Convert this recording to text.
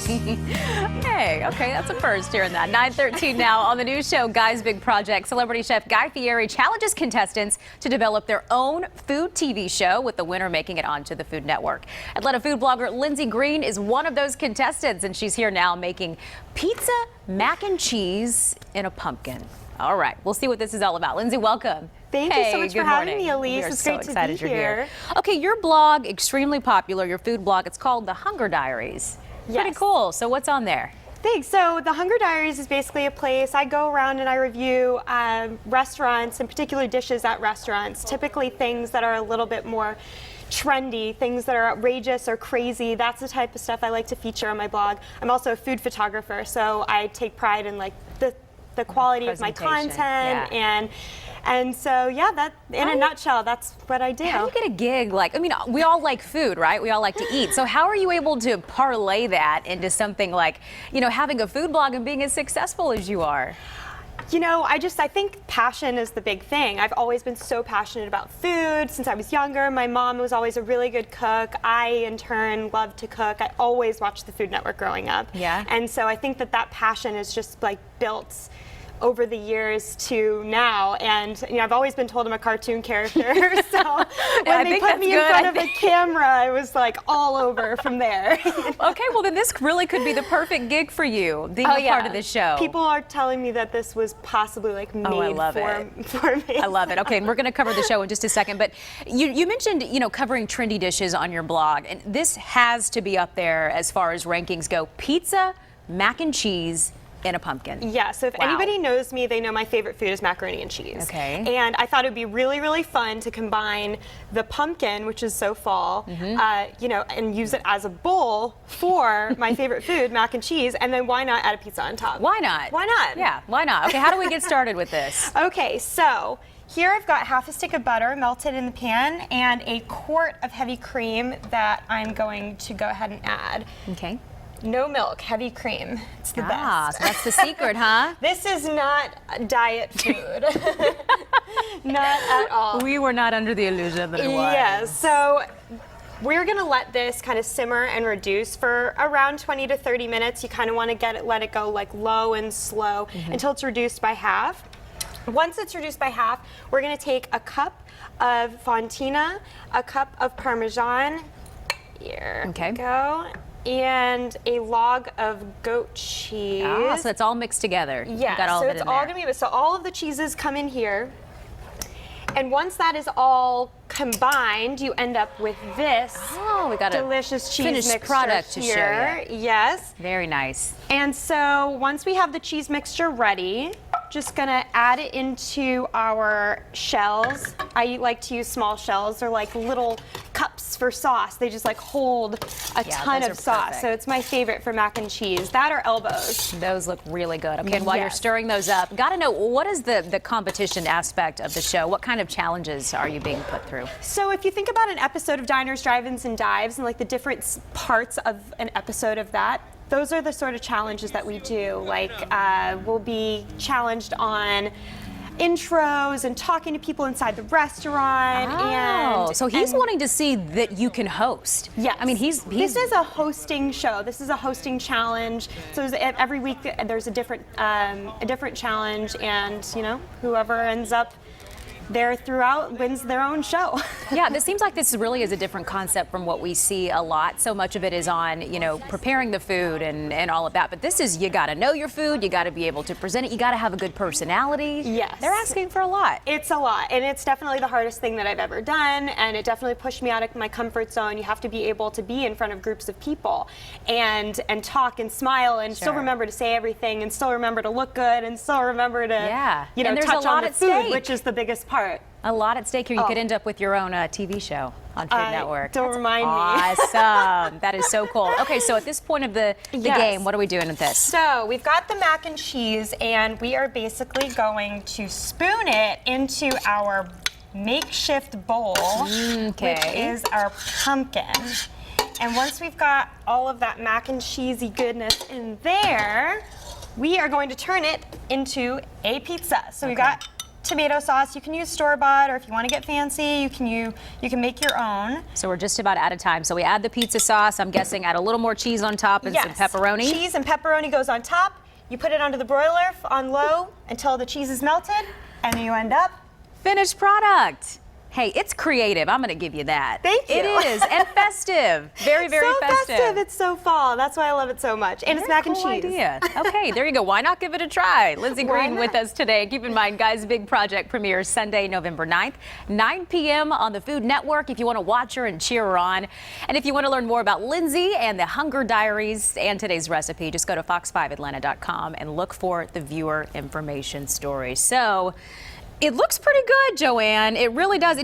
Hey, okay, that's a first hearing that. 9:13 now on the new show, Guy's Big Project. Celebrity chef Guy Fieri challenges contestants to develop their own food TV show, with the winner making it onto the Food Network. Atlanta food blogger Lindsay Greene is one of those contestants, and she's here now making pizza mac and cheese in a pumpkin. All right, we'll see what this is all about. Lindsay, welcome. Thank you so much for having me, Elise. It's great to be here. Okay, your blog, extremely popular, your food blog, it's called The Hunger Diaries. Yes. Pretty cool. So what's on there? Thanks. So The Hunger Diaries is basically a place I go around and I review restaurants and particular dishes at restaurants, typically things that are a little bit more trendy, things that are outrageous or crazy. That's the type of stuff I like to feature on my blog. I'm also a food photographer, so I take pride in like the quality of my content, and so yeah, that in a nutshell, that's what I do. How do you get a gig like, I mean, we all like food, right? We all like to eat. So how are you able to parlay that into something like, you know, having a food blog and being as successful as you are? You know, I think passion is the big thing. I've always been so passionate about food since I was younger. My mom was always a really good cook. I, in turn, loved to cook. I always watched the Food Network growing up. Yeah. And so I think that passion is just like built over the years to now, and you know, I've always been told I'm a cartoon character, so when they put me in front of a camera, I was like all over from there. Okay, well then this really could be the perfect gig for you, being a part of this show. People are telling me that this was possibly like made for me. I love it. Okay, and we're going to cover the show in just a second, but you mentioned, you know, covering trendy dishes on your blog, and this has to be up there as far as rankings go. Pizza, mac and cheese in a pumpkin. Yeah, so if anybody knows me, they know my favorite food is macaroni and cheese. Okay. And I thought it would be really, really fun to combine the pumpkin, which is so fall, you know, and use it as a bowl for my favorite food, mac and cheese, and then why not add a pizza on top? Why not? Why not? Yeah, why not? Okay, how do we get started with this? Okay, so here I've got half a stick of butter melted in the pan and a quart of heavy cream that I'm going to go ahead and add. Okay. No milk, heavy cream. It's the best. So that's the secret, huh? This is not diet food. Not at all. We were not under the illusion that it was. Yeah, so we're gonna let this kind of simmer and reduce for around 20 to 30 minutes. You kind of want to let it go like low and slow until it's reduced by half. Once it's reduced by half, we're gonna take a cup of fontina, a cup of parmesan, here we go, and a log of goat cheese. Ah, so it's all mixed together. Yeah, got all so of it it's in all there. gonna be, so all of the cheeses come in here. And once that is all combined, you end up with this we got delicious cheese finished mixture product to show you. Yes. Very nice. And so once we have the cheese mixture ready, just gonna add it into our shells. I like to use small shells. They're like little cups for sauce. They just like hold a ton of sauce. Perfect. So it's my favorite for mac and cheese. That or elbows. Those look really good. Okay, and while you're stirring those up, gotta know, what is the competition aspect of the show? What kind of challenges are you being put through? So if you think about an episode of Diners, Drive-Ins, and Dives and like the different parts of an episode of that, those are the sort of challenges that we do. Like we'll be challenged on intros and talking to people inside the restaurant. And so he's wanting to see that you can host. Yes. I mean, This is a hosting show. This is a hosting challenge. So every week there's a different challenge, and you know, whoever ends up there throughout wins their own show. Yeah, this seems like this really is a different concept from what we see a lot. So much of it is on, you know, preparing the food and all of that. But this is, you got to know your food, you got to be able to present it, you got to have a good personality. Yes. They're asking for a lot. It's a lot, and it's definitely the hardest thing that I've ever done, and it definitely pushed me out of my comfort zone. You have to be able to be in front of groups of people and talk and smile and still remember to say everything and still remember to look good and still remember to, you know, touch on the food, which is the biggest part. A lot at stake here. You could end up with your own TV show on Food Network. Don't remind me. Awesome. That is so cool. Okay, so at this point of the game, what are we doing with this? So we've got the mac and cheese, and we are basically going to spoon it into our makeshift bowl, which is our pumpkin. And once we've got all of that mac and cheesy goodness in there, we are going to turn it into a pizza. So we've got tomato sauce. You can use store-bought, or if you want to get fancy, you can make your own. So we're just about out of time. So we add the pizza sauce. I'm guessing add a little more cheese on top and some pepperoni. Cheese and pepperoni goes on top. You put it onto the broiler on low until the cheese is melted, and you end up finished product. Hey, it's creative. I'm going to give you that. Thank you. It is, and festive. Very, very so festive. It's so fall. That's why I love it so much. And it's mac and cheese. Idea. Okay, there you go. Why not give it a try? Lindsay Greene with us today. Keep in mind, Guy's Big Project premieres Sunday, November 9th, 9 p.m. on the Food Network if you want to watch her and cheer her on. And if you want to learn more about Lindsay and the Hunger Diaries and today's recipe, just go to fox5atlanta.com and look for the viewer information story. So it looks pretty good, Joanne. It really does.